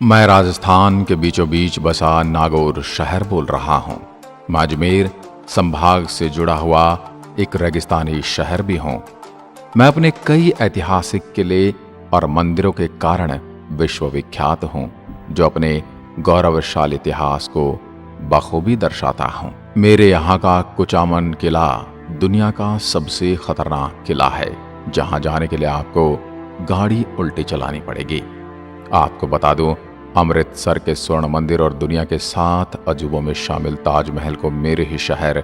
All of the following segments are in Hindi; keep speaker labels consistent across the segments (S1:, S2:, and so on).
S1: मैं राजस्थान के बीचों बीच बसा नागौर शहर बोल रहा हूँ। मैं अजमेर संभाग से जुड़ा हुआ एक रेगिस्तानी शहर भी हूँ। मैं अपने कई ऐतिहासिक किले और मंदिरों के कारण विश्वविख्यात हूँ, जो अपने गौरवशाली इतिहास को बखूबी दर्शाता हूँ। मेरे यहाँ का कुचामन किला दुनिया का सबसे खतरनाक किला है, जहाँ जाने के लिए आपको गाड़ी उल्टी चलानी पड़ेगी। आपको बता दूं, अमृतसर के स्वर्ण मंदिर और दुनिया के 7 अजूबों में शामिल ताजमहल को मेरे ही शहर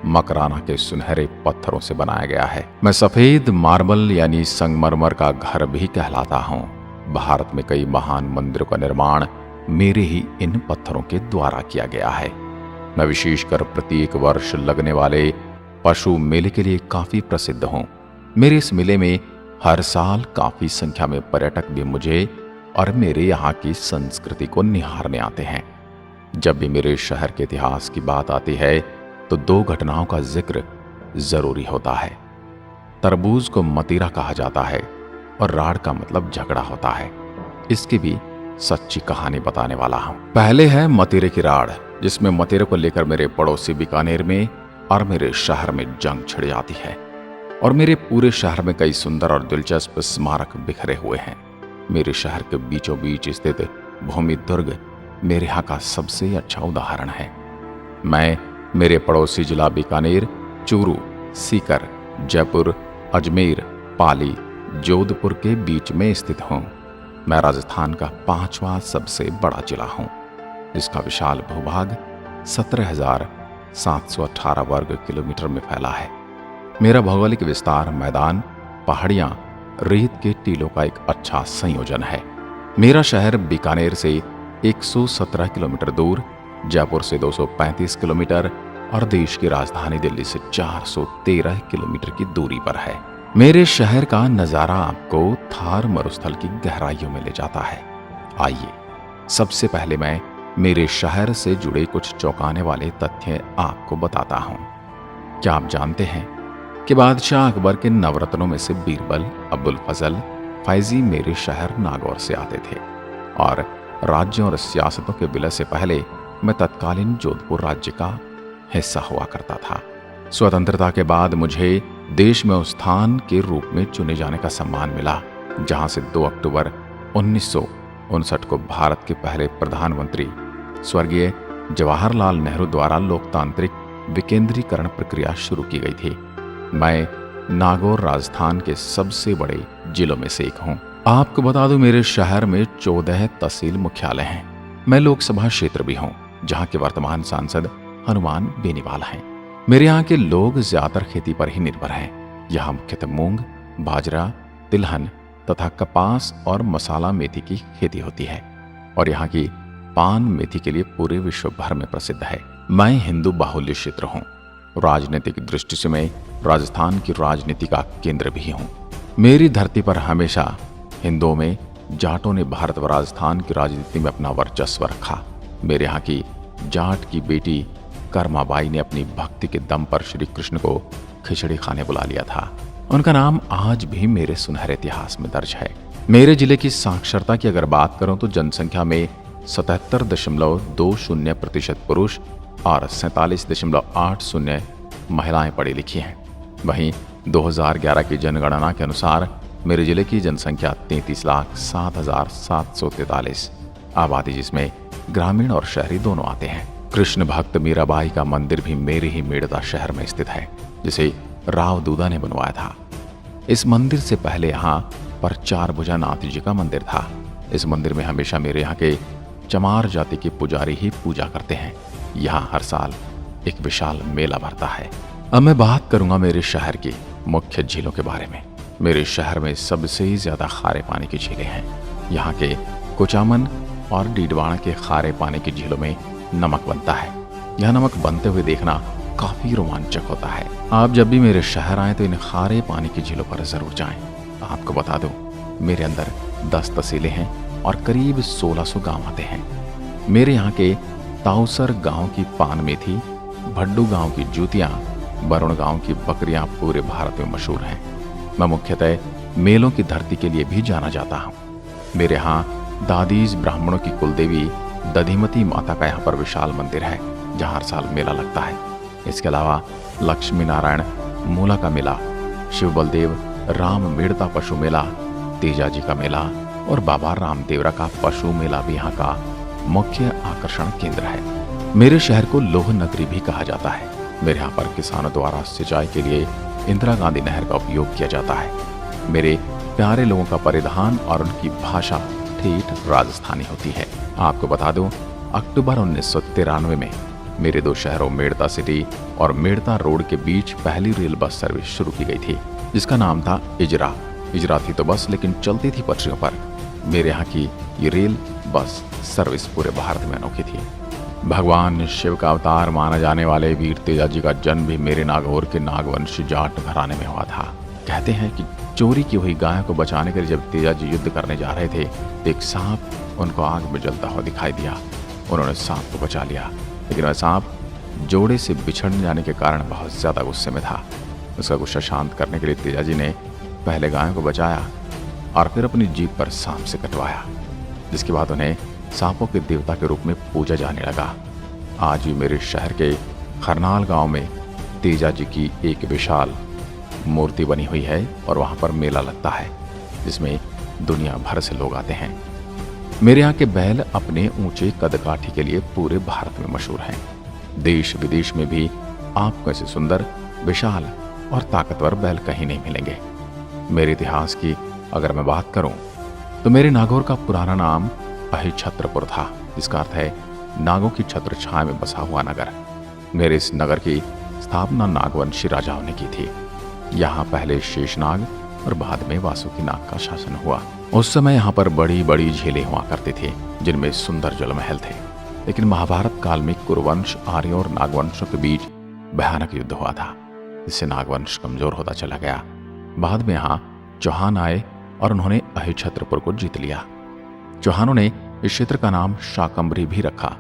S1: मकराना के सुनहरे पत्थरों से बनाया गया है। मैं सफेद मार्बल यानी संगमरमर का घर भी कहलाता हूँ। भारत में कई महान मंदिरों का निर्माण मेरे ही इन पत्थरों के द्वारा किया गया है। मैं विशेषकर प्रत्येक वर्ष लगने वाले पशु मेले के लिए काफी प्रसिद्ध हूँ। मेरे इस मेले में हर साल काफी संख्या में पर्यटक भी मुझे और मेरे यहाँ की संस्कृति को निहारने आते हैं। जब भी मेरे शहर के इतिहास की बात आती है तो 2 घटनाओं का जिक्र जरूरी होता है। तरबूज को मतीरा कहा जाता है और राड़ का मतलब झगड़ा होता है। इसकी भी सच्ची कहानी बताने वाला हूं। पहले है मतीरे की राड़, जिसमें मतीरे को लेकर मेरे पड़ोसी बीकानेर में और मेरे शहर में जंग छिड़ जाती है और मेरे पूरे शहर में कई सुंदर और दिलचस्प स्मारक बिखरे हुए हैं। मेरे शहर के बीचों बीच स्थित भूमि दुर्ग मेरे यहाँ का सबसे अच्छा उदाहरण है। मैं मेरे पड़ोसी जिला बीकानेर, चूरू, सीकर, जयपुर, अजमेर, पाली, जोधपुर के बीच में स्थित हूँ। मैं राजस्थान का 5वां सबसे बड़ा जिला हूँ, जिसका विशाल भूभाग 17,718 वर्ग किलोमीटर में फैला है। मेरा भौगोलिक विस्तार मैदान, पहाड़ियां, रेत के टीलों का एक अच्छा संयोजन है। मेरा शहर बीकानेर से 117 किलोमीटर दूर, जयपुर से 235 किलोमीटर और देश की राजधानी दिल्ली से 413 किलोमीटर की दूरी पर है। मेरे शहर का नजारा आपको थार मरुस्थल की गहराइयों में ले जाता है। आइए सबसे पहले मैं मेरे शहर से जुड़े कुछ चौंकाने वाले तथ्य आपको बताता हूं। क्या आप जानते हैं कि बादशाह अकबर के नवरत्नों में से बीरबल, अब्दुल फजल, फैजी मेरे शहर नागौर से आते थे और राज्यों और सियासतों के विलय से पहले मैं तत्कालीन जोधपुर राज्य का हिस्सा हुआ करता था। स्वतंत्रता के बाद मुझे देश में उस स्थान के रूप में चुने जाने का सम्मान मिला, जहां से 2 अक्टूबर 1959 को भारत के पहले प्रधानमंत्री स्वर्गीय जवाहरलाल नेहरू द्वारा लोकतांत्रिक विकेंद्रीकरण प्रक्रिया शुरू की गई थी। मैं नागौर राजस्थान के सबसे बड़े जिलों में से एक हूँ। आपको बता दूं, मेरे शहर में 14 तहसील मुख्यालय हैं। मैं लोकसभा क्षेत्र भी हूँ, जहाँ के वर्तमान सांसद हनुमान बेनीवाल हैं। मेरे यहाँ के लोग ज्यादातर खेती पर ही निर्भर हैं। यहाँ मुख्यतः मूंग, बाजरा, तिलहन तथा कपास और मसाला मेथी की खेती होती है और यहाँ की पान मेथी के लिए पूरे विश्व भर में प्रसिद्ध है। मैं हिंदू बाहुल्य क्षेत्र हूँ। राजनीतिक दृष्टि से मैं राजस्थान की राजनीति का केंद्र भी हूँ। मेरी धरती पर हमेशा हिंदुओं में जाटों ने भारत व राजस्थान की राजनीति में अपना वर्चस्व रखा। मेरे यहाँ की जाट की बेटी कर्माबाई ने अपनी भक्ति के दम पर श्री कृष्ण को खिचड़ी खाने बुला लिया था। उनका नाम आज भी मेरे सुनहरे इतिहास में दर्ज है। मेरे जिले की साक्षरता की अगर बात करूं तो जनसंख्या में 77.20% पुरुष और 47.80 महिलाएं पढ़ी लिखी हैं। वहीं 2011 की जनगणना के अनुसार मेरे जिले की जनसंख्या 33,07,743 आबादी, जिसमें ग्रामीण और शहरी दोनों आते हैं। कृष्ण भक्त मीराबाई का मंदिर भी मेरे ही मेड़ता शहर में स्थित है, जिसे राव दूदा ने बनवाया था। इस मंदिर से पहले यहाँ पर 4 भुजा नाथ जी का मंदिर था। इस मंदिर में हमेशा मेरे यहाँ के चमार जाति के पुजारी ही पूजा करते हैं। यहाँ हर साल एक विशाल मेला भरता है। अब मैं बात करूंगा मेरे शहर की मुख्य झीलों के बारे में। मेरे शहर में सबसे ज्यादा खारे पानी की झीलें हैं। यहाँ के कुचामन और डीडवाना के खारे पानी की झीलों में नमक बनता है। यह नमक बनते हुए देखना काफी रोमांचक होता है। आप जब भी मेरे शहर आए तो इन खारे पानी की झीलों पर जरूर जाएं। आपको बता दूं, मेरे अंदर 10 तहसीलें हैं और करीब 1600 गांव आते हैं। मेरे यहाँ के ताउसर गांव की पान मेथी, भड्डू गांव की जूतियां, वरुण गांव की बकरियां पूरे भारत में मशहूर हैं। मैं मुख्यतः मेलों की धरती के लिए भी जाना जाता हूँ। मेरे यहाँ दादीज ब्राह्मणों की कुलदेवी दधिमती माता का यहाँ पर विशाल मंदिर है, जहाँ हर साल मेला लगता है। इसके अलावा लक्ष्मी नारायण मूला का मेला, शिव बलदेव राम मेड़ता पशु मेला, तेजाजी का मेला और बाबा रामदेवरा का पशु मेला भी यहाँ का मुख्य आकर्षण केंद्र है। मेरे शहर को लोह नगरी भी कहा जाता है। मेरे यहाँ पर किसानों द्वारा सिंचाई के लिए इंदिरा गांधी नहर का उपयोग किया जाता है। मेरे प्यारे लोगों का परिधान और उनकी भाषा ठेठ राजस्थानी होती है। आपको बता दूं, अक्टूबर 1993 में मेरे दो शहरों मेड़ता सिटी और मेड़ता रोड के बीच पहली रेल बस सर्विस शुरू की गई थी, जिसका नाम था इजरा। इजरा थी तो बस, लेकिन चलती थी पटरियों पर। मेरे यहाँ की ये रेल बस सर्विस पूरे भारत में अनोखी थी। भगवान शिव का अवतार माना जाने वाले वीर तेजाजी का जन्म भी मेरे नागौर के नागवंशी जाट घराने में हुआ था। कहते हैं कि चोरी की हुई गाय को बचाने के लिए जब तेजाजी युद्ध करने जा रहे थे तो एक सांप उनको आग में जलता हुआ दिखाई दिया। उन्होंने सांप को बचा लिया, लेकिन वह सांप जोड़े से बिछड़ जाने के कारण बहुत ज्यादा गुस्से में था। उसका गुस्सा शांत करने के लिए तेजाजी ने पहले गाय को बचाया और फिर अपनी जीभ पर सांप से कटवाया, जिसके बाद उन्हें सांपों के देवता के रूप में पूजा जाने लगा। आज भी मेरे शहर के खरनाल गांव में तेजाजी की एक विशाल मूर्ति बनी हुई है और वहां पर मेला लगता है, जिसमें दुनिया भर से लोग आते हैं। मेरे यहाँ के बैल अपने ऊंचे कदकाठी के लिए पूरे भारत में मशहूर हैं। देश विदेश में भी आपको ऐसे सुंदर, विशाल और ताकतवर बैल कहीं नहीं मिलेंगे। मेरे इतिहास की अगर मैं बात करूं तो मेरे नागौर का पुराना नाम अहिछत्रपुर था, जिसका अर्थ है नागों की छत्र छाया में बसा हुआ नगर। मेरे इस नगर की स्थापना नागवंशी राजाओं ने की थी। यहाँ पहले शेषनाग और बाद में वासुकीनाग का शासन हुआ। उस समय यहाँ पर बड़ी बड़ी झीलें हुआ करती थी, जिनमें सुंदर जलमहल थे। लेकिन महाभारत काल में कुरुवंश, आर्य और नागवंशों के बीच भयानक युद्ध हुआ था, जिससे नागवंश कमजोर होता चला गया। बाद में यहाँ चौहान आए और उन्होंने अहिछत्रपुर को जीत लिया। चौहानों ने इस क्षेत्र का नाम शाकंभरी भी रखा,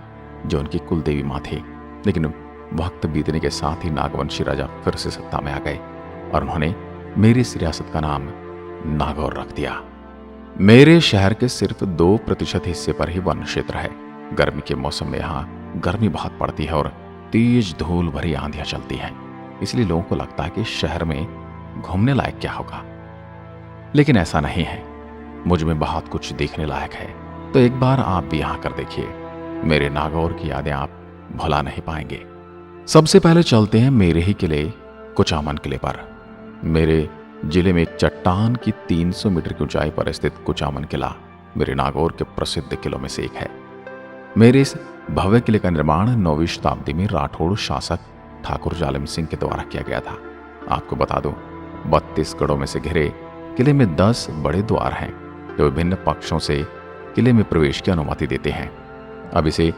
S1: जो उनकी कुलदेवी मां थी। लेकिन वक्त बीतने के साथ ही नागवंशी राजा फिर से सत्ता में आ गए और उन्होंने मेरी इस रियासत का नाम नागौर रख दिया। मेरे शहर के सिर्फ 2% हिस्से पर ही वन क्षेत्र है। गर्मी के मौसम में यहाँ गर्मी बहुत पड़ती है और तेज धूल भरी आंधियां चलती हैं। इसलिए लोगों को लगता है कि शहर में घूमने लायक क्या होगा, लेकिन ऐसा नहीं है। मुझ में बहुत कुछ देखने लायक है, तो एक बार आप भी यहाँ कर देखिए। मेरे नागौर की यादें आप भुला नहीं पाएंगे। सबसे पहले चलते हैं मेरे ही किले कुचामन किले पर। मेरे जिले में चट्टान की 300 मीटर की ऊंचाई पर स्थित कुचामन किला मेरे नागौर के प्रसिद्ध किलों में से एक है। मेरे इस भव्य किले का निर्माण 9वीं शताब्दी में राठौड़ शासक ठाकुर जालिम सिंह के द्वारा किया गया था। आपको बता दूं, 32 गढ़ों में से घिरे किले में 10 बड़े द्वार हैं, जो विभिन्न पक्षों से किले में प्रवेश की अनुमति देते हैं। अब इसे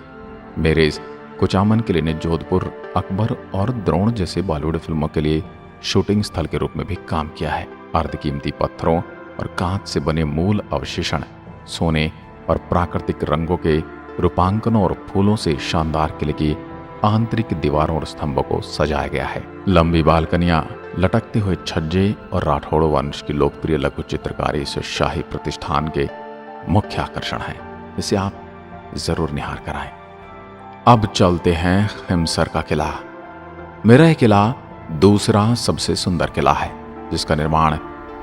S1: मेरे इस कुचामन किले ने जोधपुर, अकबर और द्रोण जैसे बॉलीवुड फिल्मों के लिए शूटिंग स्थल के रूप में भी काम किया है। अर्धकीमती पत्थरों और कांच से बने मूल अवशेषण, सोने और प्राकृतिक रंगों के रूपांकनों और फूलों से शानदार किले की आंतरिक दीवारों और स्तंभों को सजाया गया है। लंबी बालकनियां, लटकते हुए छज्जे और राठौड़ वंश की लोकप्रिय लघु चित्रकारी इस शाही प्रतिष्ठान के मुख्य आकर्षण है। इसे आप जरूर निहार कर आएं। अब चलते हैं खिमसर का किला। मेरा यह किला दूसरा सबसे सुंदर किला है, जिसका निर्माण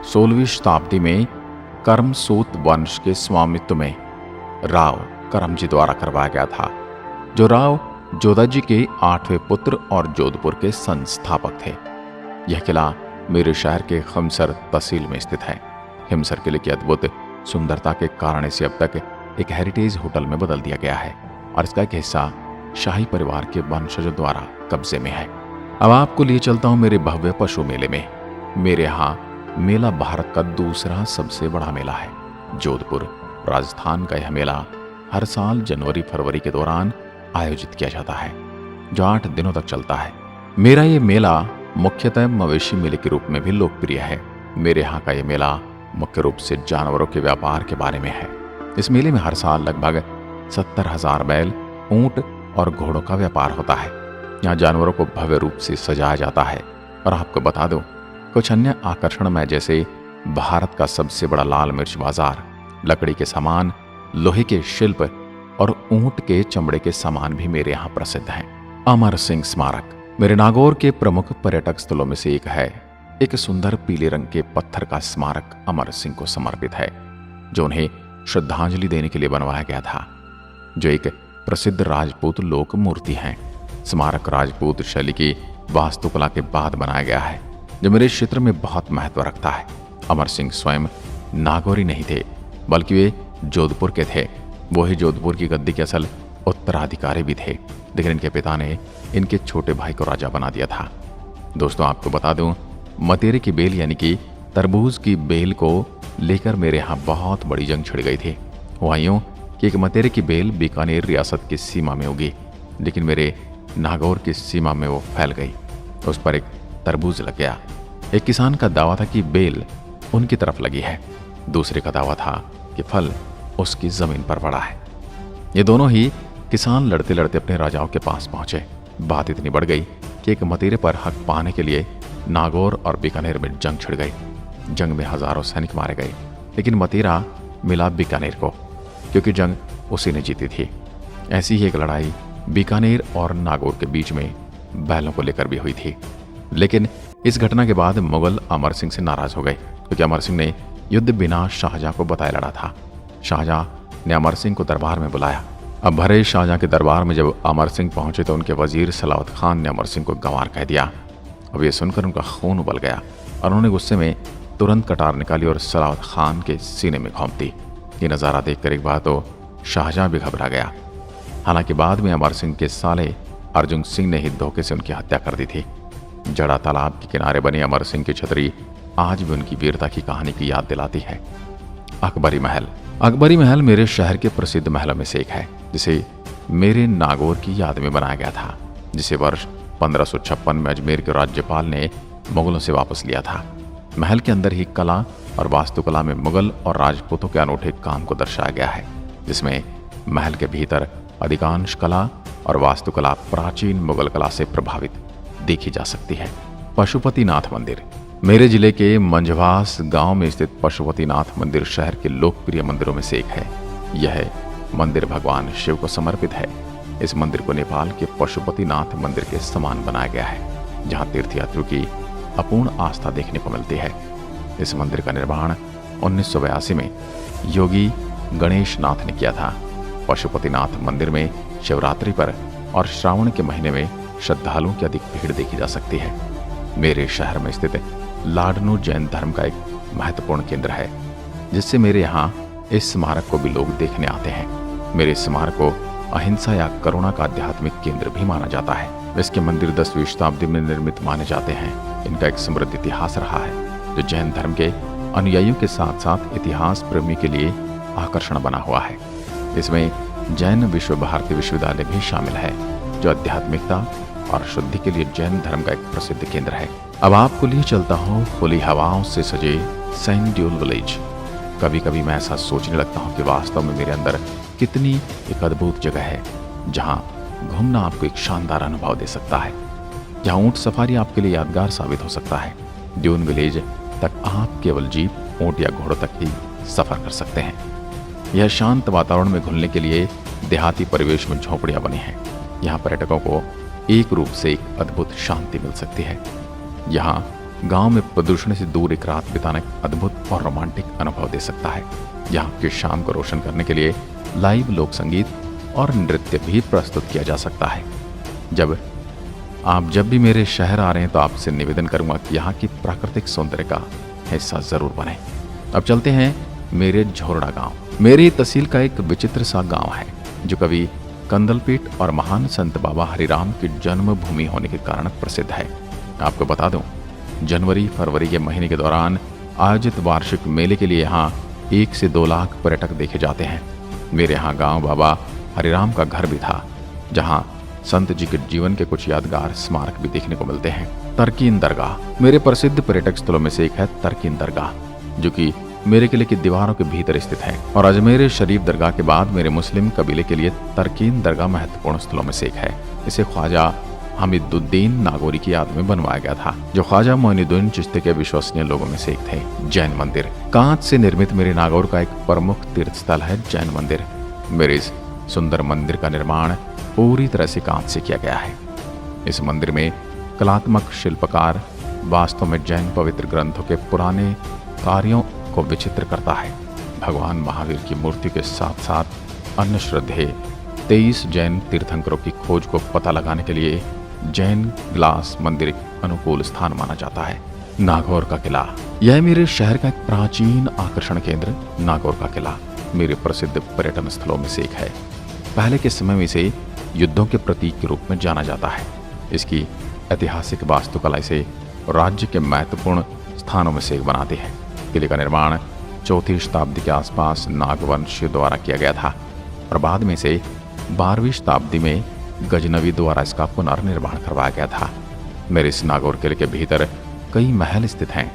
S1: 16वीं शताब्दी में कर्मसूत वंश के स्वामित्व में राव करमजी द्वारा करवाया गया था, जो राव जोधाजी के 8वें पुत्र और जोधपुर के संस्थापक थे। यह किला मेरे शहर के खिमसर तहसील में स्थित है। खिमसर किले की अद्भुत सुंदरता के कारण इसे अब तक एक हेरिटेज होटल में बदल दिया गया है और इसका एक हिस्सा शाही परिवार के वंशजों द्वारा कब्जे में है। अब आपको लिए चलता हूं मेरे भव्य पशु मेले में। मेरे यहाँ मेला भारत का दूसरा सबसे बड़ा मेला है। जोधपुर, राजस्थान का यह मेला हर साल जनवरी-फरवरी के दौरान आयोजित किया जाता है, जो 8 दिनों तक चलता है। मेरा ये मेला मुख्यतः मवेशी मेले के रूप में भी लोकप्रिय है। मेरे यहाँ का ये मेला मुख्य रूप से जानवरों के व्यापार के बारे में है। इस मेले में हर साल लगभग 70,000 बैल, ऊंट और घोड़ों का व्यापार होता है। यहाँ जानवरों को भव्य रूप से सजाया जाता है। और आपको बता दूं, कुछ अन्य आकर्षण में जैसे भारत का सबसे बड़ा लाल मिर्च बाजार, लकड़ी के सामान, लोहे के शिल्प और ऊंट के चमड़े के सामान भी मेरे यहाँ प्रसिद्ध हैं। अमर सिंह स्मारक मेरे नागौर के प्रमुख पर्यटक स्थलों में से एक है। एक सुंदर पीले रंग के पत्थर का स्मारक अमर सिंह को समर्पित है, जो उन्हें श्रद्धांजलि देने के लिए बनवाया गया था, जो एक प्रसिद्ध राजपूत लोक मूर्ति है। स्मारक राजपूत शैली की वास्तुकला के बाद बनाया गया है, जो मेरे क्षेत्र में बहुत महत्व रखता है। अमर सिंह स्वयं नागौरी नहीं थे, बल्कि वे जोधपुर के थे। वही जोधपुर की गद्दी के असल उत्तराधिकारी भी थे, लेकिन इनके पिता ने इनके छोटे भाई को राजा बना दिया था। दोस्तों, आपको बता दूं, मतेरे की बेल यानी कि तरबूज की बेल को लेकर मेरे यहाँ बहुत बड़ी जंग छिड़ गई थी। हुआ यूं कि एक मतेरे की बेल बीकानेर रियासत की सीमा में उगी, लेकिन मेरे नागौर की सीमा में वो फैल गई। उस पर एक तरबूज लग गया। एक किसान का दावा था कि बेल उनकी तरफ लगी है, दूसरे का दावा था कि फल उसकी जमीन पर पड़ा है। ये दोनों ही किसान लड़ते लड़ते अपने राजाओं के पास पहुंचे। बात इतनी बढ़ गई कि एक मतेरे पर हक पाने के लिए नागौर और बीकानेर में जंग छिड़ गई। जंग में हजारों सैनिक मारे गए, लेकिन मतेरा मिला बीकानेर को, क्योंकि जंग उसी ने जीती थी। ऐसी ही एक लड़ाई बीकानेर और नागौर के बीच में बैलों को लेकर भी हुई थी। लेकिन इस घटना के बाद मुगल अमर सिंह से नाराज हो गए, क्योंकि अमर सिंह ने युद्ध बिना शाहजहां को बताए लड़ा था। शाहजहां ने अमर सिंह को दरबार में बुलाया। अब भरे शाहजहां के दरबार में जब अमर सिंह पहुंचे तो उनके वजीर सलावत खान ने अमर सिंह को गंवार कह दिया। अब ये सुनकर उनका खून उबल गया और उन्होंने गुस्से में तुरंत कटार निकाली और सलावत खान के सीने में घोंप दी। ये नज़ारा देखकर एक बार तो शाहजहां भी घबरा गया। हालांकि बाद में अमर सिंह के साले अर्जुन सिंह ने ही धोखे से उनकी हत्या कर दी थी। जड़ा तालाब के किनारे बनी अमर सिंह की छतरी आज भी उनकी वीरता की कहानी की याद दिलाती है। अकबरी महल अकबरी महल मेरे शहर के प्रसिद्ध महलों में से एक है, जिसे मेरे नागौर की याद में बनाया गया था, जिसे वर्ष 1556 में अजमेर के राज्यपाल ने मुगलों से वापस लिया था। महल के अंदर ही कला और वास्तुकला में मुगल और राजपूतों के अनूठे काम को दर्शाया गया है, जिसमें महल के भीतर अधिकांश कला और वास्तुकला प्राचीन मुगल कला से प्रभावित देखी जा सकती है। पशुपतिनाथ मंदिर मेरे जिले के मंझवास गांव में स्थित पशुपतिनाथ मंदिर शहर के लोकप्रिय मंदिरों में से एक है। यह मंदिर भगवान शिव को समर्पित है। इस मंदिर को नेपाल के पशुपतिनाथ मंदिर के समान बनाया गया है, जहां तीर्थयात्रियों की अपूर्ण आस्था देखने को मिलती है। इस मंदिर का निर्माण 1982 में योगी गणेश नाथ ने किया था। पशुपतिनाथ मंदिर में शिवरात्रि पर और श्रावण के महीने में श्रद्धालुओं की अधिक भीड़ देखी जा सकती है। मेरे शहर में स्थित लाडनू जैन धर्म का एक महत्वपूर्ण केंद्र है, जिससे मेरे यहाँ इस स्मारक को भी लोग देखने आते हैं। मेरे स्मारक को अहिंसा या करुणा का आध्यात्मिक केंद्र भी माना जाता है। इसके मंदिर 10वीं शताब्दी में निर्मित माने जाते हैं। इनका एक समृद्ध इतिहास रहा है, जो जैन धर्म के अनुयायियों के साथ साथ इतिहास प्रेमी के लिए आकर्षण बना हुआ है। इसमें जैन विश्व भारती विश्वविद्यालय भी शामिल है, जो आध्यात्मिकता और शुद्धि के लिए जैन धर्म का एक प्रसिद्ध केंद्र है। अब आपको लिए चलता हूँ खुली हवाओं से सजे सैंड ड्यून विलेज। कभी कभी मैं ऐसा सोचने लगता हूँ कि वास्तव में मेरे अंदर कितनी एक अद्भुत जगह है, जहाँ घूमना आपको एक शानदार अनुभव दे सकता है, जहाँ ऊंट सफारी आपके लिए यादगार साबित हो सकता है। ड्यून विलेज तक आप केवल जीप, ऊंट या घोड़ों तक ही सफर कर सकते हैं। यह शांत वातावरण में घुलने के लिए देहाती परिवेश में झोपड़ियां बनी हैं। यहाँ पर्यटकों को एक रूप से एक अद्भुत शांति मिल सकती है। यहाँ गांव में प्रदूषण से दूर एक रात बिताना एक अद्भुत और रोमांटिक अनुभव दे सकता है। यहाँ की शाम को रोशन करने के लिए लाइव लोक संगीत और नृत्य भी प्रस्तुत किया जा सकता है। जब भी मेरे शहर आ रहे हैं तो आपसे निवेदन करूंगा कि यहाँ की प्राकृतिक सौंदर्य का हिस्सा जरूर बने। अब चलते हैं मेरे झोरड़ा गांव। मेरी तहसील का एक विचित्र सा गांव है, जो कवि कंदलपीठ और महान संत बाबा हरिराम की जन्मभूमि होने के कारण प्रसिद्ध है। आपको बता दूं, जनवरी फरवरी के महीने के दौरान आयोजित वार्षिक मेले के लिए यहाँ 1 से 2 लाख पर्यटक देखे जाते हैं। मेरे यहाँ गांव बाबा हरिराम का घर भी था, जहाँ संत जी के जीवन के कुछ यादगार स्मारक भी देखने को मिलते हैं। तरकीन दरगाह मेरे प्रसिद्ध पर्यटक स्थलों में से एक है। तरकीन दरगाह, जो कि मेरे किले की दीवारों के भीतर स्थित है, और अजमेर शरीफ दरगाह के बाद मेरे मुस्लिम कबीले के लिए तरकीन दरगाह महत्वपूर्ण स्थलों में से एक है। इसे ख्वाजा हमीदुद्दीन नागौरी की याद में बनवाया गया था, जो ख्वाजा मोइनुद्दीन चिश्ती के विश्वसनीय लोगों में से एक थे। जैन मंदिर। कांच से निर्मित मेरे नागौर का एक प्रमुख तीर्थ स्थल है जैन मंदिर। मेरे इस सुंदर मंदिर का निर्माण पूरी तरह से कांच से किया गया है। इस मंदिर में कलात्मक शिल्पकार वास्तव में जैन पवित्र ग्रंथों के पुराने कार्यों को विचित्र करता है। भगवान महावीर की मूर्ति के साथ साथ अन्य श्रद्धेय 23 जैन तीर्थंकरों की खोज को पता लगाने के लिए जैन ग्लास मंदिर एक अनुकूल स्थान माना जाता है। नागौर का किला। यह मेरे शहर का एक प्राचीन आकर्षण केंद्र नागौर का किला मेरे प्रसिद्ध पर्यटन स्थलों में से एक है। पहले के समय में इसे युद्धों के प्रतीक के रूप में जाना जाता है। इसकी ऐतिहासिक वास्तुकला इसे राज्य के महत्वपूर्ण स्थानों में से एक बनाती है। किले का निर्माण 4वीं शताब्दी के आसपास नागवंशियों द्वारा किया गया था और बाद में से 12वीं शताब्दी में गजनवी द्वारा इसका पुनर्निर्माण करवाया गया था। मेरे इस नागौर किले के भीतर कई महल स्थित हैं।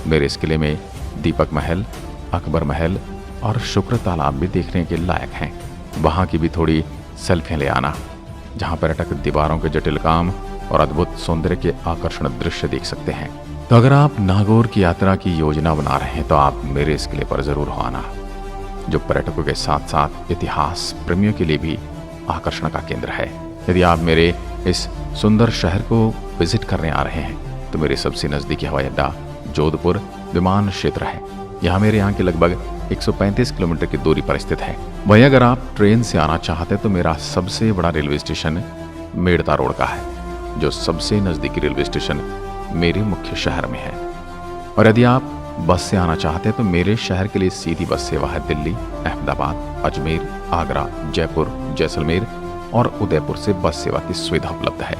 S1: मेरे इस किले में दीपक महल, अकबर महल और शुक्र तालाब भी देखने के लायक हैं। वहाँ की भी थोड़ी सेल्फियाँ ले आना, जहाँ पर्यटक दीवारों के जटिल काम और अद्भुत सौंदर्य के आकर्षण दृश्य देख सकते हैं। तो अगर आप नागौर की यात्रा की योजना बना रहे हैं तो आप मेरे इस किले पर जरूर हो आना, जो पर्यटकों के साथ साथ इतिहास प्रेमियों के लिए भी आकर्षण का केंद्र है। यदि आप मेरे इस सुंदर शहर को विजिट करने आ रहे हैं तो मेरे सबसे नज़दीकी हवाई अड्डा जोधपुर विमान क्षेत्र है। यहाँ मेरे यहाँ के लगभग 135 किलोमीटर की दूरी पर स्थित है। वहीं अगर आप ट्रेन से आना चाहते हैं तो मेरा सबसे बड़ा रेलवे स्टेशन मेड़ता रोड का है, जो सबसे नज़दीकी रेलवे स्टेशन मेरे मुख्य शहर में है। और यदि आप बस से आना चाहते हैं तो मेरे शहर के लिए सीधी बस सेवा है दिल्ली, अहमदाबाद, अजमेर, आगरा, जयपुर, जैसलमेर और उदयपुर से बस सेवा की सुविधा उपलब्ध है।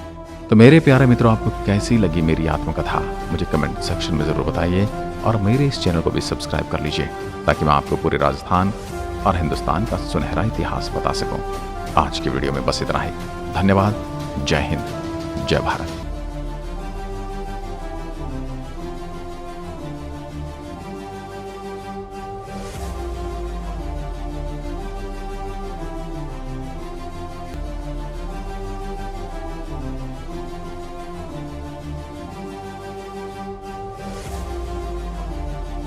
S1: तो मेरे प्यारे मित्रों, आपको कैसी लगी मेरी आत्मकथा मुझे कमेंट सेक्शन में ज़रूर बताइए और मेरे इस चैनल को भी सब्सक्राइब कर लीजिए ताकि मैं आपको पूरे राजस्थान और हिंदुस्तान का सुनहरा इतिहास बता सकूं। आज की वीडियो में बस इतना ही। धन्यवाद। जय हिंद, जय भारत।